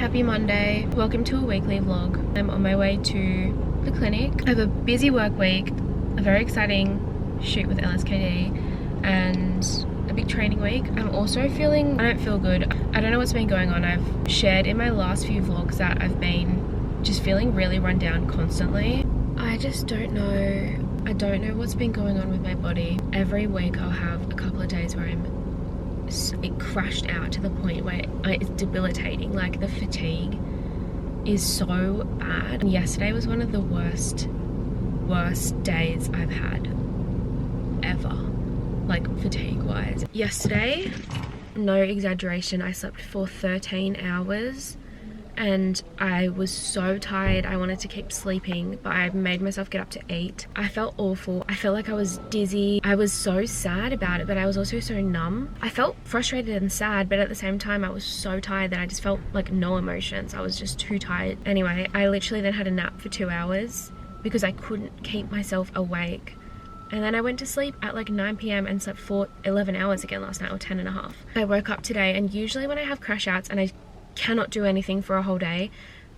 Happy Monday. Welcome to a weekly vlog. I'm on my way to the clinic. I have a busy work week, a very exciting shoot with LSKD, and a big training week. I'm also I don't feel good. I don't know what's been going on. I've shared in my last few vlogs that I've been just feeling really run down constantly. I just don't know. I don't know what's been going on with my body. Every week I'll have a couple of days where it crashed out to the point where it's debilitating. Like, the fatigue is so bad. And yesterday was one of the worst days I've had ever, like fatigue wise. Yesterday, no exaggeration, I slept for 13 hours and I was so tired. I wanted to keep sleeping, but I made myself get up to 8. I felt awful. I felt like I was dizzy. I was so sad about it, but I was also so numb. I felt frustrated and sad, but at the same time I was so tired that I just felt like no emotions. I was just too tired. Anyway, I literally then had a nap for 2 hours because I couldn't keep myself awake. And then I went to sleep at like 9 p.m. and slept for 11 hours again last night, or 10 and a half. I woke up today, and usually when I have crash outs and I cannot do anything for a whole day,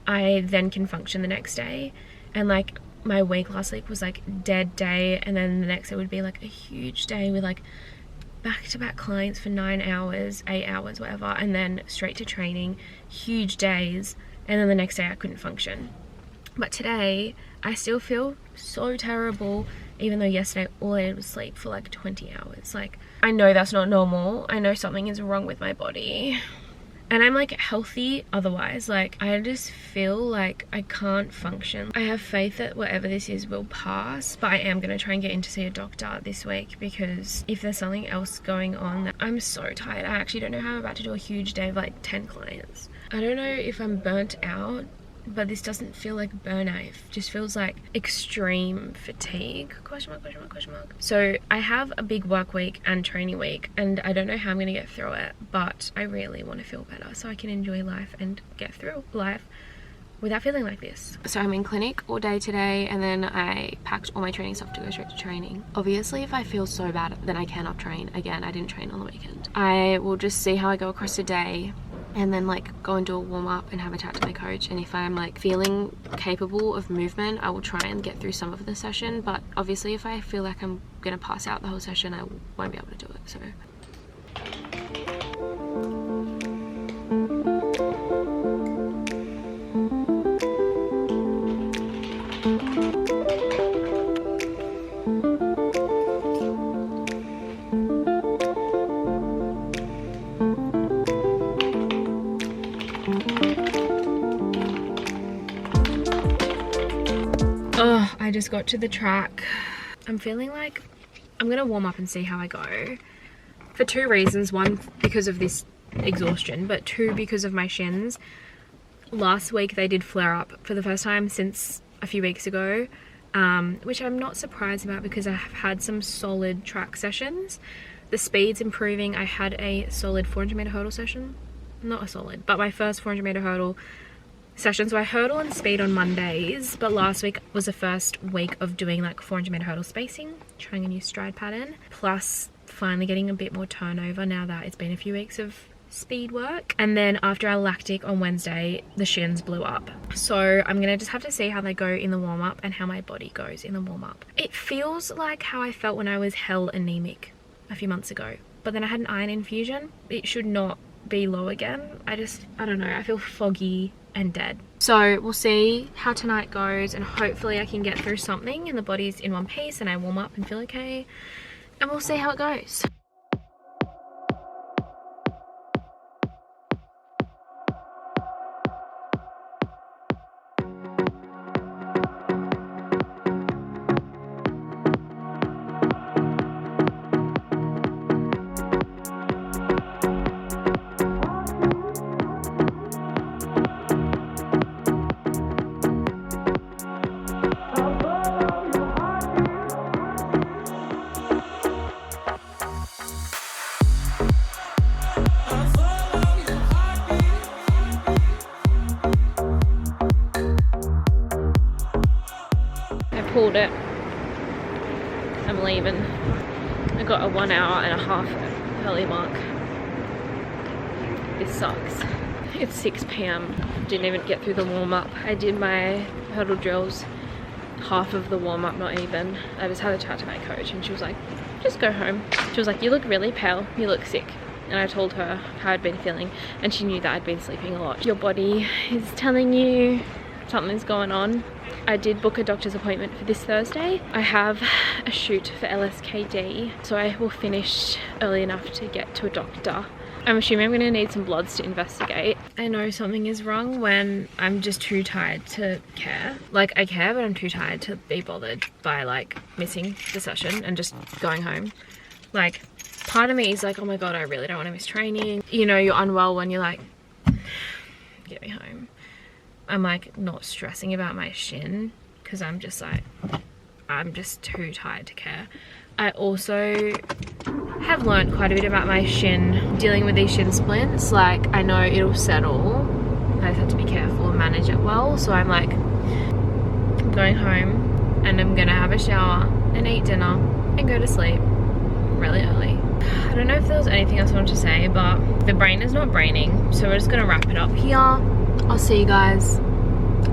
I then can function the next day. And like, my week last week was like dead day, and then the next day would be like a huge day with like back-to-back clients for 9 hours, 8 hours, whatever, and then straight to training, huge days, and then the next day I couldn't function. But today I still feel so terrible, even though yesterday all I did was sleep for like 20 hours. Like, I know that's not normal. I know something is wrong with my body. And I'm like healthy otherwise. Like, I just feel like I can't function. I have faith that whatever this is will pass, but I am going to try and get in to see a doctor this week, because if there's something else going on, I'm so tired. I actually don't know how I'm about to do a huge day of like 10 clients. I don't know if I'm burnt out, but this doesn't feel like burnout. It just feels like extreme fatigue, question mark, question mark, question mark. So I have a big work week and training week, and I don't know how I'm gonna get through it, but I really want to feel better so I can enjoy life and get through life without feeling like this. So I'm in clinic all day today, and then I packed all my training stuff to go straight to training. Obviously, if I feel so bad, then I cannot train again. I didn't train on the weekend. I will just see how I go across the day, and then like go and do a warm-up and have a chat to my coach, and if I'm like feeling capable of movement, I will try and get through some of the session. But obviously if I feel like I'm gonna pass out the whole session, I won't be able to do it. So I just got to the track. I'm feeling like I'm gonna warm up and see how I go, for 2 reasons. 1, because of this exhaustion, but 2, because of my shins. Last week they did flare up for the first time since a few weeks ago, which I'm not surprised about because I have had some solid track sessions. The speed's improving. I had a solid 400 meter hurdle session, not a solid, but my first 400 meter hurdle session. So I hurdle and speed on Mondays, but last week was the first week of doing like 400 meter hurdle spacing, trying a new stride pattern, plus finally getting a bit more turnover now that it's been a few weeks of speed work. And then after our lactic on Wednesday, the shins blew up. So I'm gonna just have to see how they go in the warm-up and how my body goes in the warm-up. It feels like how I felt when I was hell anemic a few months ago, but then I had an iron infusion. It should not be low again. I don't know, I feel foggy and dead. So we'll see how tonight goes, and hopefully I can get through something and the body's in one piece and I warm up and feel okay, and we'll see how it goes. Pulled it. I'm leaving. I got a 1 hour and a half early mark. This sucks. It's 6 p.m. Didn't even get through the warm-up. I did my hurdle drills, half of the warm-up, not even. I just had a chat to my coach and she was like, just go home. She was like, you look really pale, you look sick. And I told her how I'd been feeling and she knew that I'd been sleeping a lot. Your body is telling you something's going on. I did book a doctor's appointment for this Thursday. I have a shoot for LSKD, so I will finish early enough to get to a doctor. I'm assuming I'm going to need some bloods to investigate. I know something is wrong when I'm just too tired to care. Like, I care, but I'm too tired to be bothered by like missing the session and just going home. Like, part of me is like, oh my god, I really don't want to miss training. You know, you're unwell when you're like, get me home. I'm like not stressing about my shin because I'm just like, I'm just too tired to care. I also have learned quite a bit about my shin dealing with these shin splints. Like, I know it'll settle. I just have to be careful and manage it well. So I'm like, I'm going home and I'm gonna have a shower and eat dinner and go to sleep really early. I don't know if there was anything else I wanted to say, but the brain is not braining. So we're just gonna wrap it up here. I'll see you guys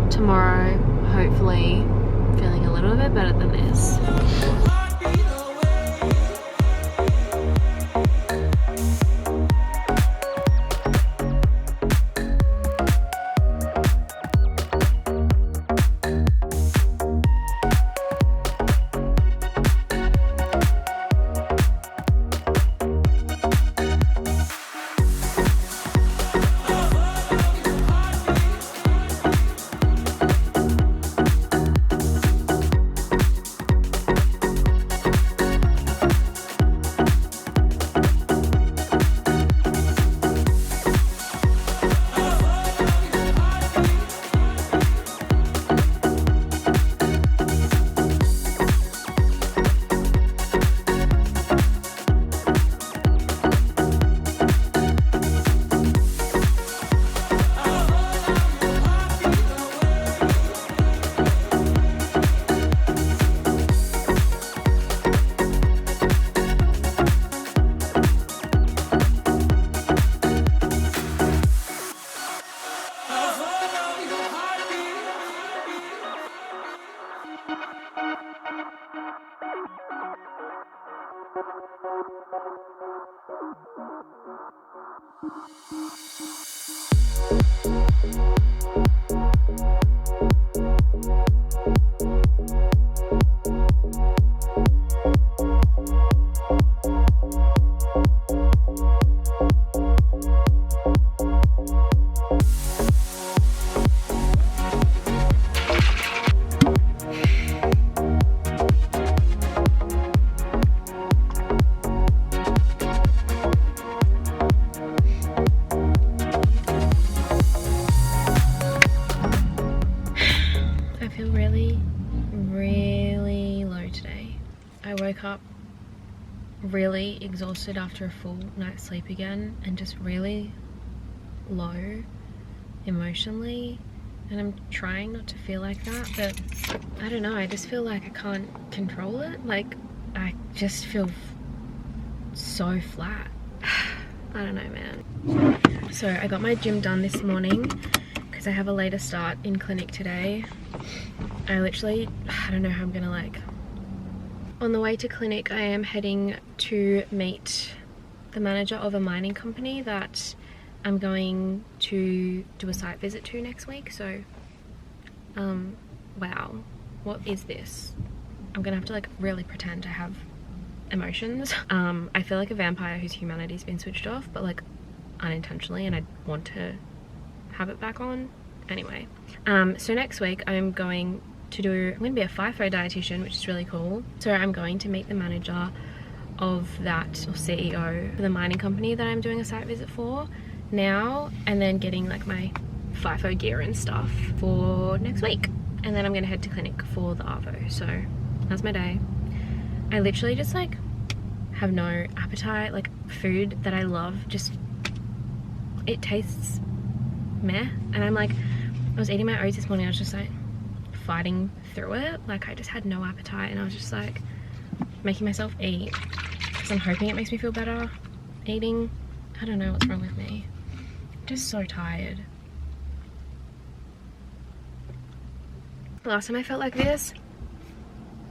tomorrow, hopefully feeling a little bit better than this. Up really exhausted after a full night's sleep again and just really low emotionally, and I'm trying not to feel like that, but I don't know, I just feel like I can't control it. Like, I just feel so flat. I don't know, man. So I got my gym done this morning because I have a later start in clinic today. I don't know how I'm gonna like. On the way to clinic, I am heading to meet the manager of a mining company that I'm going to do a site visit to next week. So, wow, what is this? I'm gonna have to like really pretend to have emotions. I feel like a vampire whose humanity's been switched off, but like unintentionally, and I want to have it back on. Anyway, so next week I'm going to be a FIFO dietitian, which is really cool. So I'm going to meet the manager of that, or CEO, for the mining company that I'm doing a site visit for now, and then getting like my FIFO gear and stuff for next week. And then I'm gonna head to clinic for the ARVO. So that's my day. I literally just like have no appetite. Like, food that I love, just, it tastes meh. And I'm like, I was eating my oats this morning, I was just like fighting through it. Like, I just had no appetite, and I was just like making myself eat because I'm hoping it makes me feel better eating. I don't know what's wrong with me. Just so tired. Last time I felt like this,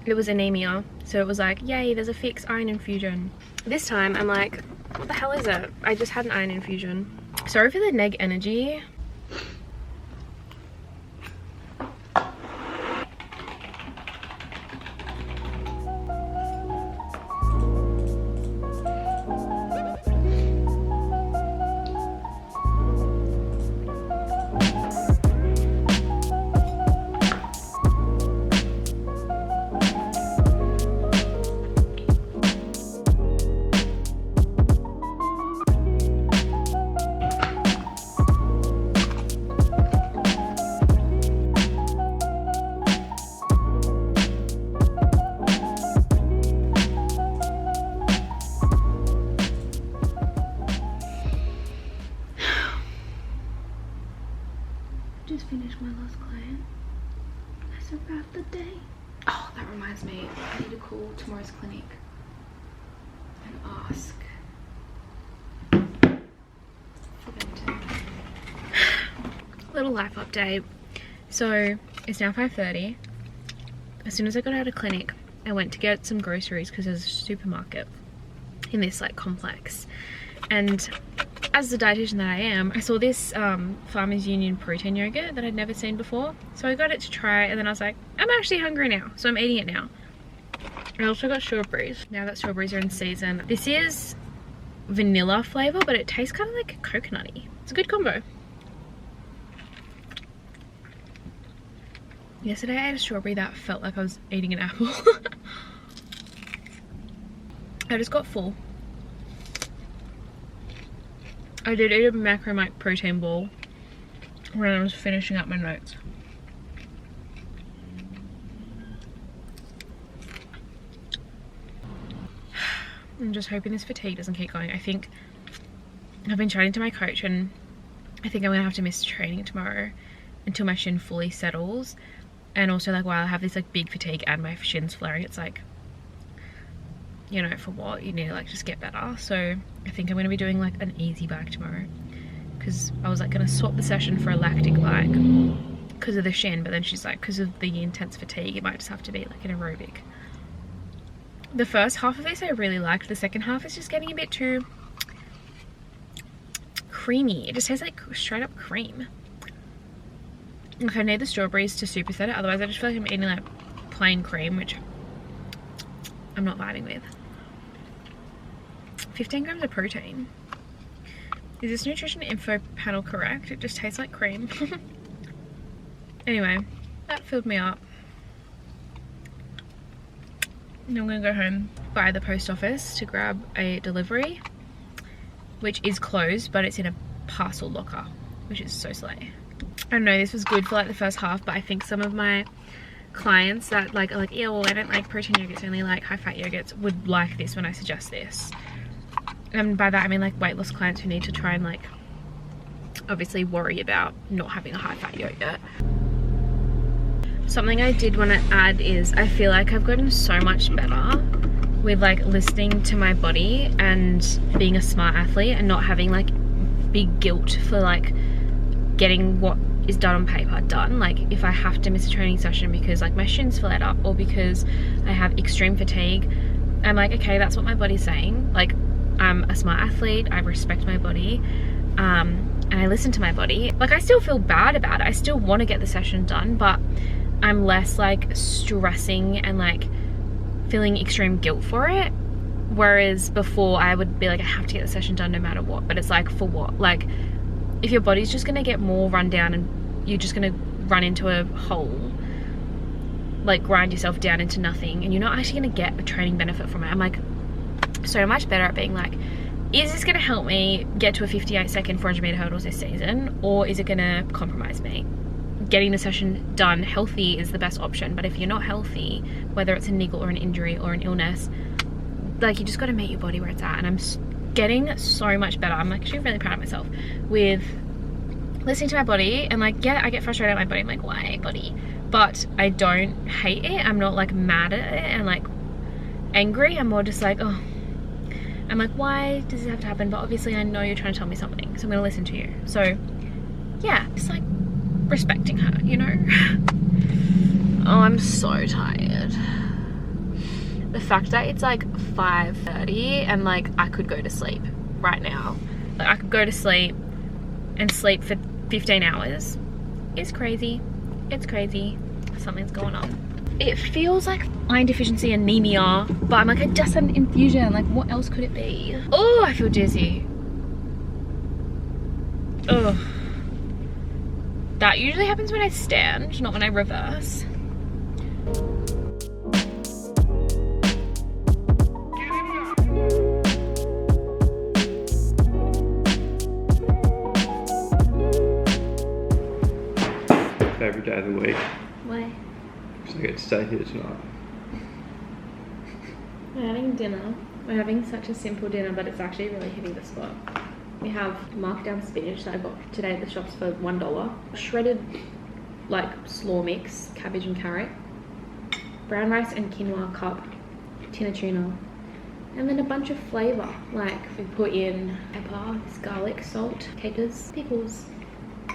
it was anemia. So it was like, yay, there's a fix, iron infusion. This time I'm like, what the hell is it? I just had an iron infusion. Sorry for the neg energy. Just finished my last client. I survived the day. Oh, that reminds me, I need to call tomorrow's clinic and ask for them to... Little life update. So it's now 5:30. As soon as I got out of clinic, I went to get some groceries because there's a supermarket in this like complex, and as the dietitian that I am, I saw this Farmers Union protein yogurt that I'd never seen before. So I got it to try, and then I was like, I'm actually hungry now, so I'm eating it now. I also got strawberries, now that strawberries are in season. This is vanilla flavour, but it tastes kind of like coconutty. It's a good combo. Yesterday I ate a strawberry that felt like I was eating an apple. I just got full. I did eat a macromite protein ball when I was finishing up my notes. I'm just hoping this fatigue doesn't keep going. I think I've been chatting to my coach, and I think I'm gonna have to miss training tomorrow until my shin fully settles. And also, like, while I have this like big fatigue and my shin's flaring, it's like, you know, for what? You need to like just get better. So I think I'm going to be doing like an easy bike tomorrow, because I was like going to swap the session for a lactic bike because of the shin, but then she's like, because of the intense fatigue, it might just have to be like an aerobic. The first half of this I really liked. The second half is just getting a bit too creamy. It just tastes like straight up cream. Like, I need the strawberries to superset it, otherwise I just feel like I'm eating like plain cream, which I'm not vibing with. 15 grams of protein. Is this nutrition info panel correct? It just tastes like cream. Anyway, that filled me up. Now I'm gonna go home by the post office to grab a delivery, which is closed, but it's in a parcel locker, which is so slay. I don't know, this was good for like the first half, but I think some of my clients that like are like, yeah, well, I don't like protein yogurts, I only like high fat yogurts, would like this when I suggest this. And by that I mean like weight loss clients who need to try and like obviously worry about not having a high fat yogurt. Something I did want to add is I feel like I've gotten so much better with like listening to my body and being a smart athlete and not having like big guilt for like getting what is done on paper done. Like if I have to miss a training session because like my shins flared up or because I have extreme fatigue, I'm like, okay, that's what my body's saying. Like, I'm a smart athlete, I respect my body, and I listen to my body. Like, I still feel bad about it, I still want to get the session done, but I'm less like stressing and like feeling extreme guilt for it. Whereas before I would be like, I have to get the session done no matter what, but it's like, for what? Like, if your body's just gonna get more run down and you're just gonna run into a hole, like grind yourself down into nothing, and you're not actually gonna get a training benefit from it. I'm like so much better at being like, is this gonna help me get to a 58-second 400-meter hurdles this season, or is it gonna compromise me? Getting the session done healthy is the best option, but if you're not healthy, whether it's a niggle or an injury or an illness, like, you just gotta meet your body where it's at. And I'm getting so much better. I'm actually really proud of myself with listening to my body, and like, yeah, I get frustrated at my body. I'm like, why, body? But I don't hate it. I'm not like mad at it and like angry. I'm more just like, oh, I'm like, why does this have to happen? But obviously I know you're trying to tell me something, so I'm gonna listen to you. So yeah, just like respecting her, you know? Oh, I'm so tired. The fact that it's like 5:30 and like I could go to sleep right now. Like I could go to sleep and sleep for 15 hours is crazy. It's crazy. Something's going on. It feels like iron deficiency anemia, but I'm like, I just had an infusion. Like, what else could it be? Oh, I feel dizzy. Ugh. That usually happens when I stand, not when I reverse. Favorite day of the week. Why? Because I get to stay here tonight. We're having dinner. We're having such a simple dinner, but it's actually really hitting the spot. We have markdown spinach that I got today at the shops for $1. Shredded, like, slaw mix, cabbage and carrot. Brown rice and quinoa cup, tin of tuna. And then a bunch of flavour. Like, we put in pepper, garlic, salt, capers, pickles,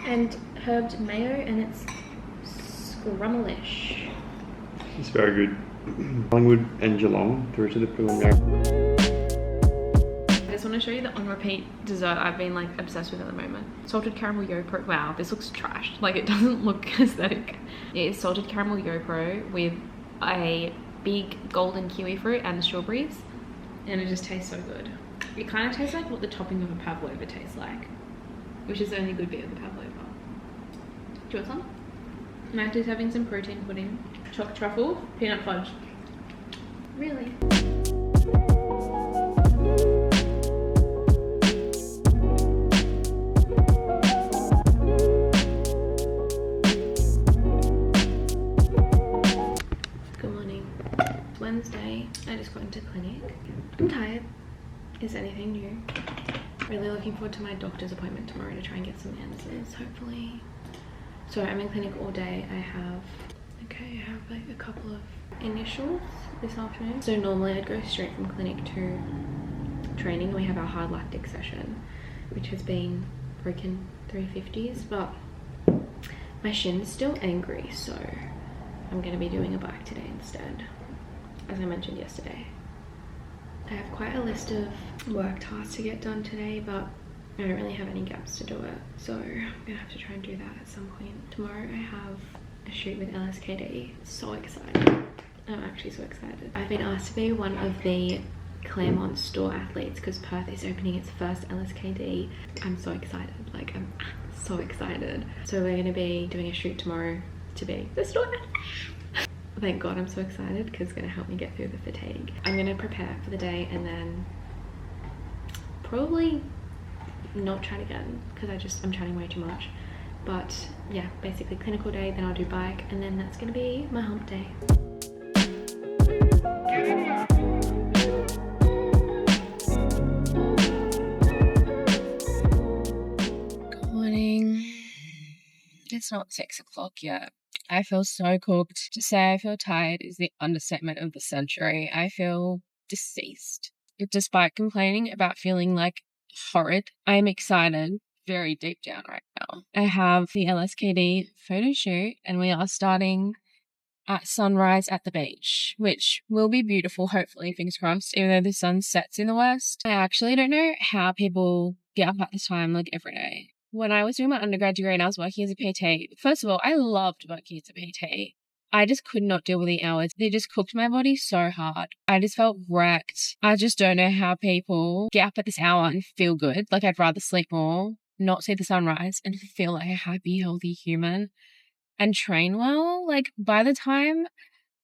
and herbed mayo, and it's scrummelish. It's very good. Collingwood and Geelong through to the preliminary. I just want to show you the on repeat dessert I've been like obsessed with at the moment. Salted caramel Yopro. Wow, this looks trashed. Like, it doesn't look aesthetic. It is salted caramel Yopro with a big golden kiwi fruit and the strawberries, and it just tastes so good. It kind of tastes like what the topping of a pavlova tastes like, which is the only good bit of the pavlova. Do you want some? Matt is having some protein pudding. Choc truffle, peanut fudge. Really? Good morning. It's Wednesday. I just got into clinic. I'm tired. Is anything new? Really looking forward to my doctor's appointment tomorrow to try and get some answers, hopefully. So I'm in clinic all day. I have like a couple of initials this afternoon. So normally I'd go straight from clinic to training. We have our hard lactic session, which has been broken 350s, but my shin's still angry, so I'm gonna be doing a bike today instead, as I mentioned yesterday. I have quite a list of work tasks to get done today, but I don't really have any gaps to do it, so I'm gonna have to try and do that at some point. Tomorrow I have a shoot with LSKD. So excited. I'm actually so excited. I've been asked to be one of the Claremont store athletes because Perth is opening its first LSKD. I'm so excited. Like, I'm so excited. So we're gonna be doing a shoot tomorrow to be the store athlete. Thank God I'm so excited because it's gonna help me get through the fatigue. I'm gonna prepare for the day and then probably not chat again because I'm chatting way too much. But yeah, basically clinical day, then I'll do bike, and then that's gonna be my hump day. Good morning. It's not 6 o'clock yet. I feel so cooked. To say I feel tired is the understatement of the century. I feel deceased. Despite complaining about feeling like horrid, I am excited very deep down right now. I have the LSKD photo shoot and we are starting at sunrise at the beach, which will be beautiful, hopefully, fingers crossed, even though the sun sets in the west. I actually don't know how people get up at this time like every day. When I was doing my undergrad degree and I was working as a PT, first of all, I loved working as a PT. I just could not deal with the hours. They just cooked my body so hard. I just felt wrecked. I just don't know how people get up at this hour and feel good. Like, I'd rather sleep more, not see the sunrise, and feel like a happy, healthy human and train well. Like, by the time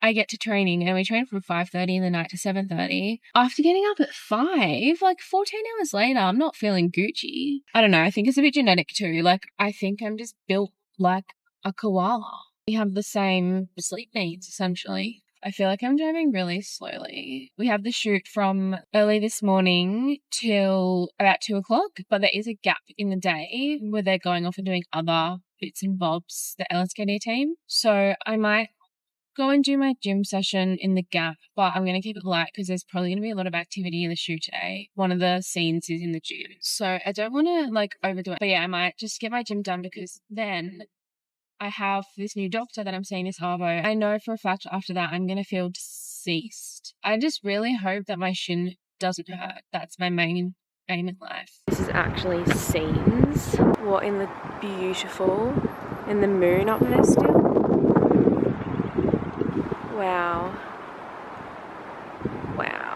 I get to training, and we train from 5:30 in the night to 7:30, after getting up at 5, like 14 hours later, I'm not feeling Gucci. I don't know. I think it's a bit genetic too. Like, I think I'm just built like a koala. We have the same sleep needs, essentially. I feel like I'm driving really slowly. We have the shoot from early this morning till about 2 o'clock, but there is a gap in the day where they're going off and doing other bits and bobs, the LSKD team. So I might go and do my gym session in the Gap, but I'm going to keep it light because there's probably going to be a lot of activity in the shoot today. One of the scenes is in the gym. So I don't want to like overdo it. But yeah, I might just get my gym done because then I have this new doctor that I'm seeing this arvo. I know for a fact after that I'm going to feel deceased. I just really hope that my shin doesn't hurt. That's my main aim in life. This is actually scenes. What in the beautiful, in the moon up there still. Wow. Wow.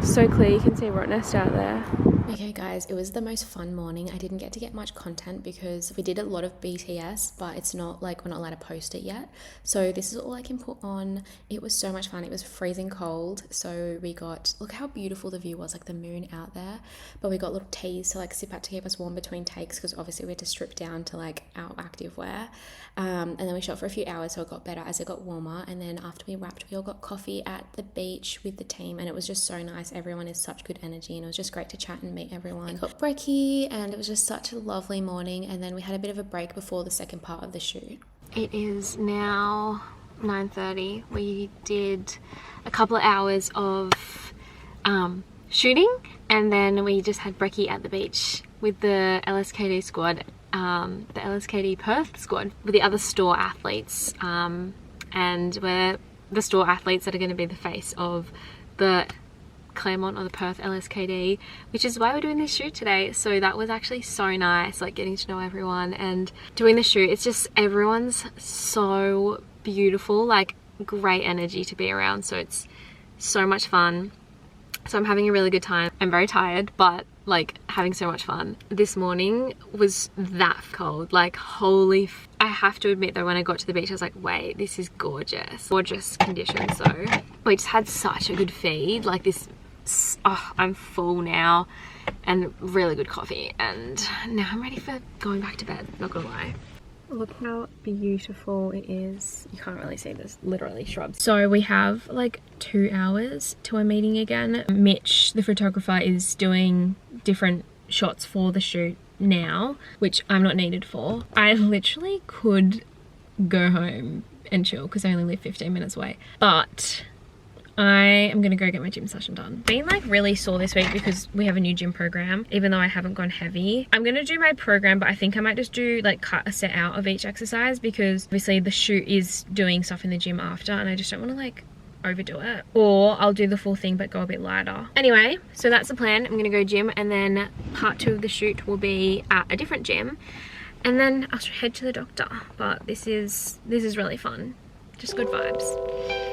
So clear, you can see Rottnest out there. Okay guys, it was the most fun morning. I didn't get to get much content because we did a lot of BTS, but it's not like we're not allowed to post it yet. So this is all I can put on. It was so much fun. It was freezing cold. So we got, look how beautiful the view was, like the moon out there. But we got little teas to like sip at to keep us warm between takes because obviously we had to strip down to like our active wear. And then we shot for a few hours so it got better as it got warmer. And then after we wrapped, we all got coffee at the beach with the team and it was just so nice. Everyone is such good energy and it was just great to chat and meet everyone. I got brekkie and it was just such a lovely morning, and then we had a bit of a break before the second part of the shoot. It is now 9:30. We did a couple of hours of shooting and then we just had brekkie at the beach with the LSKD squad, the LSKD Perth squad with the other store athletes, and we're the store athletes that are going to be the face of the Claremont or the Perth LSKD, which is why we're doing this shoot today. So that was actually so nice, like getting to know everyone and doing the shoot. It's just everyone's so beautiful, like great energy to be around, so it's so much fun. So I'm having a really good time. I'm very tired, but like having so much fun. This morning was that cold, like holy I have to admit though, when I got to the beach I was like, wait, this is gorgeous. Gorgeous conditions though. We just had such a good feed, like this, oh, I'm full now, and really good coffee, and now I'm ready for going back to bed, not gonna lie. Look how beautiful it is. You can't really see this, literally shrubs. So we have like 2 hours to our meeting again. Mitch, the photographer, is doing different shots for the shoot now, which I'm not needed for. I literally could go home and chill because I only live 15 minutes away, but I am gonna go get my gym session done. Been like really sore this week because we have a new gym program, even though I haven't gone heavy. I'm gonna do my program, but I think I might just do like cut a set out of each exercise because obviously the shoot is doing stuff in the gym after and I just don't want to like overdo it. Or I'll do the full thing but go a bit lighter. Anyway, so that's the plan. I'm gonna go gym and then part 2 of the shoot will be at a different gym and then I'll head to the doctor. But this is really fun. Just good vibes.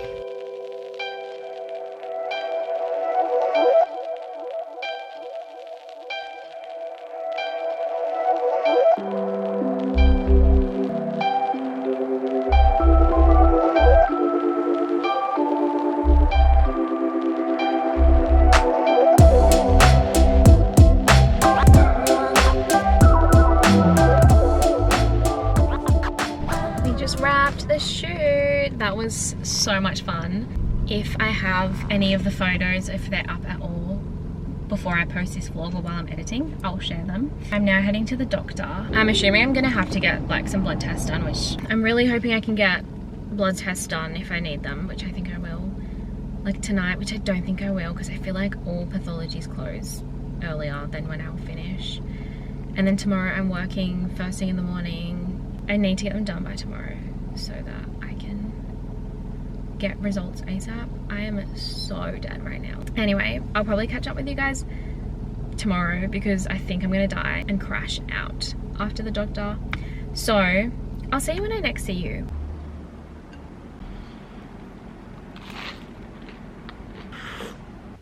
Wrapped the shoot. That was so much fun. If I have any of the photos, if they're up at all before I post this vlog or while I'm editing, I'll share them. I'm now heading to the doctor. I'm assuming I'm gonna have to get like some blood tests done, which I'm really hoping I can get blood tests done if I need them, which I think I will, like tonight, which I don't think I will because I feel like all pathologies close earlier than when I'll finish. And then tomorrow I'm working first thing in the morning. I need to get them done by tomorrow so that I can get results ASAP. I am so dead right now. Anyway, I'll probably catch up with you guys tomorrow because I think I'm gonna die and crash out after the doctor. So I'll see you when I next see you.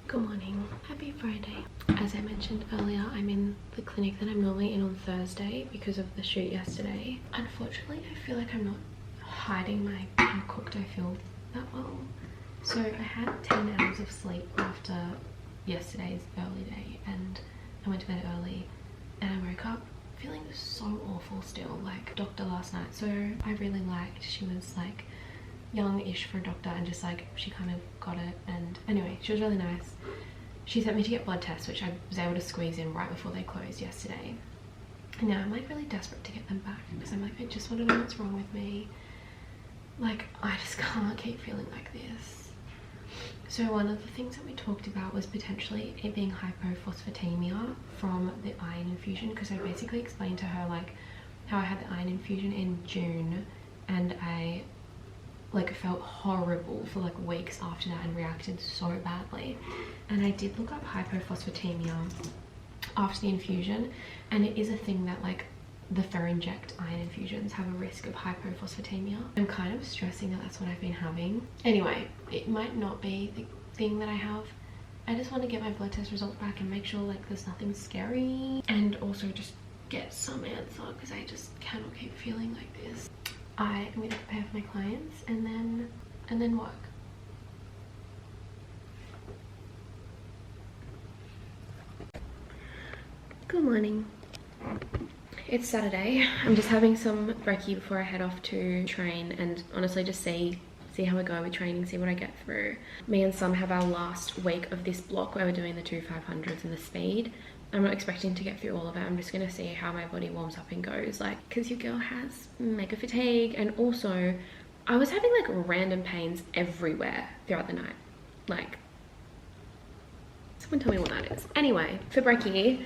Good morning. Happy Friday. As I mentioned earlier, I'm in the clinic that I'm normally in on Thursday because of the shoot yesterday. Unfortunately, I feel like I'm not hiding how cooked I feel that well. So I had 10 hours of sleep after yesterday's early day and I went to bed early and I woke up feeling so awful still, like doctor last night. So I really liked, she was like young-ish for a doctor and just like she kind of got it, and anyway she was really nice. she sent me to get blood tests, which I was able to squeeze in right before they closed yesterday. And now I'm like really desperate to get them back because I'm like, I just want to know what's wrong with me. Like, I just can't keep feeling like this. So one of the things that we talked about was potentially it being hypophosphatemia from the iron infusion, because I basically explained to her like how I had the iron infusion in June and I like felt horrible for like weeks after that and reacted so badly. And I did look up hypophosphatemia after the infusion, and it is a thing that like the Ferinject iron infusions have a risk of hypophosphatemia. I'm kind of stressing that that's what I've been having. Anyway, it might not be the thing that I have. I just want to get my blood test results back and make sure like there's nothing scary, and also just get some answer because I just cannot keep feeling like this. I am going to prepare for my clients and then work. Good morning. It's Saturday. I'm just having some brekkie before I head off to train, and honestly just see how I go with training, see what I get through. Me and Sam have our last week of this block where we're doing the 2 500s and the speed. I'm not expecting to get through all of it. I'm just gonna see how my body warms up and goes, like, because your girl has mega fatigue, and also I was having like random pains everywhere throughout the night. Like, someone tell me what that is. Anyway, for brekkie,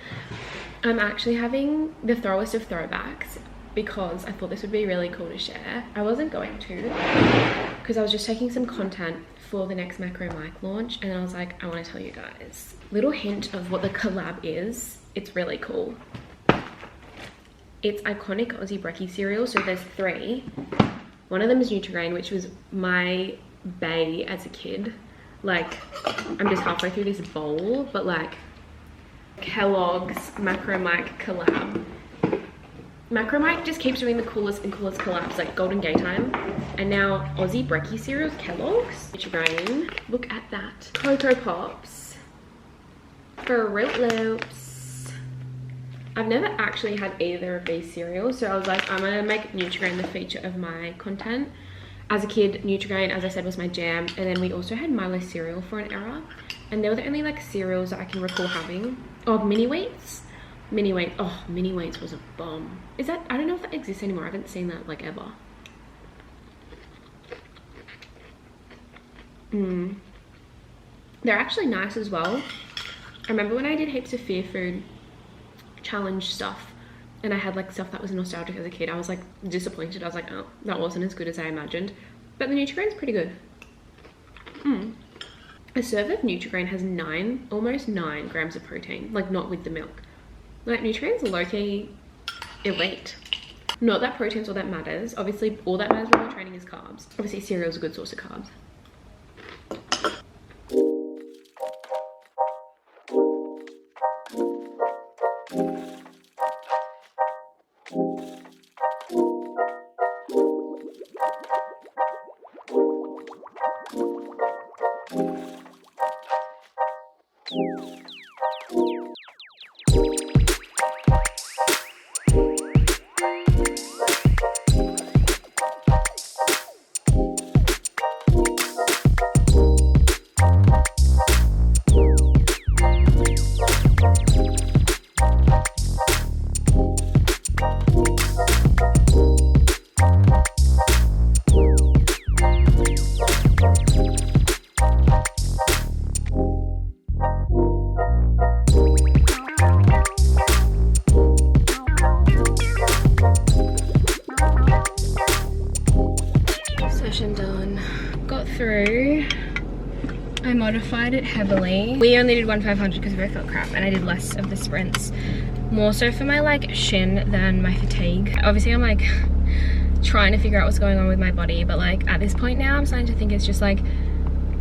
I'm actually having the throwest of throwbacks because I thought this would be really cool to share. I wasn't going to because I was just taking some content for the next macro mic launch, and I was like, I want to tell you guys. Little hint of what the collab is. It's really cool. It's iconic Aussie brekkie cereal. So there's 3. One of them is Nutri-Grain, which was my bae as a kid. Like, I'm just halfway through this bowl, but like Kellogg's Macro Mike collab. Macro Mike just keeps doing the coolest and coolest collabs, like Golden Gay Time, and now Aussie brekkie cereals, Kellogg's, Nutri-Grain. Look at that. Cocoa Pops, Fruit Loops. I've never actually had either of these cereals, so I was like, I'm gonna make Nutri-Grain the feature of my content. As a kid, Nutri-Grain, as I said, was my jam, and then we also had Milo cereal for an era, and they were the only like cereals that I can recall having. Oh, Mini Wheats. Mini Wheats. Oh, Mini Wheats was a bomb. Is that, I don't know if that exists anymore. I haven't seen that like ever. They're actually nice as well. I remember when I did heaps of Fear Food challenge stuff, and I had like stuff that was nostalgic as a kid, I was like disappointed. I was like, oh, that wasn't as good as I imagined. But the Nutri-Grain's pretty good. A serve of Nutri-Grain has almost 9 grams of protein, like not with the milk. Like, Nutri-Grain's low-key elite. Not that protein's all that matters. Obviously, all that matters when you're training is carbs. Obviously, cereal's a good source of carbs. Done. Got through. I modified it heavily. We only did 1 500 because we both felt crap, and I did less of the sprints, more so for my like shin than my fatigue. Obviously I'm like trying to figure out what's going on with my body, but like at this point now I'm starting to think it's just like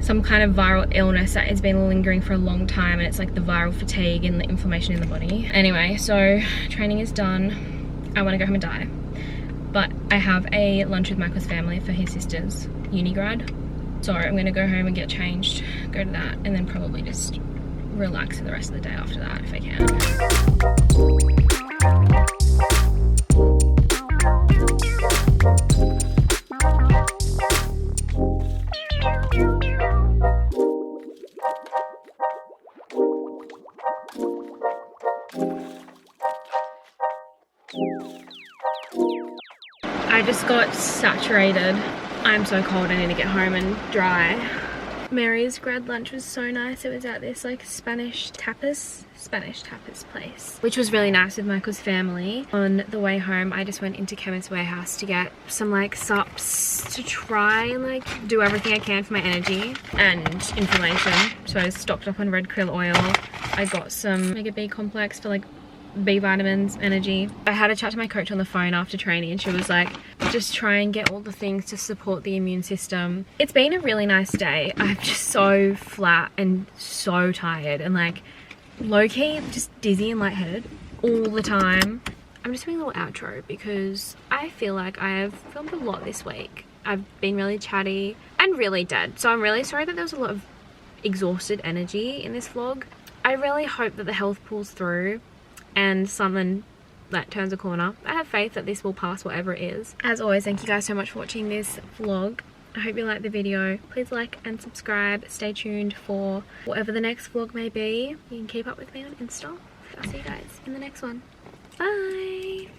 some kind of viral illness that has been lingering for a long time, and it's like the viral fatigue and the inflammation in the body. Anyway, so training is done. I want to go home and die. But I have a lunch with Michael's family for his sister's uni grad. So I'm gonna go home and get changed, go to that, and then probably just relax for the rest of the day after that if I can. I just got saturated. I'm so cold, I need to get home and dry. Mary's grad lunch was so nice. It was at this like Spanish tapas place, which was really nice with Michael's family. On the way home, I just went into Chemist Warehouse to get some like sups to try and like do everything I can for my energy and inflammation. So I stocked up on red krill oil. I got some Omega B complex for like B vitamins, energy. I had a chat to my coach on the phone after training and she was like, just try and get all the things to support the immune system. It's been a really nice day. I'm just so flat and so tired and like low-key just dizzy and lightheaded all the time. I'm just doing a little outro because I feel like I have filmed a lot this week. I've been really chatty and really dead. So I'm really sorry that there was a lot of exhausted energy in this vlog. I really hope that the health pulls through and something that turns a corner. I have faith that this will pass whatever it is. As always, thank you guys so much for watching this vlog. I hope you liked the video. Please like and subscribe. Stay tuned for whatever the next vlog may be. You can keep up with me on Insta. I'll see you guys in the next one. Bye!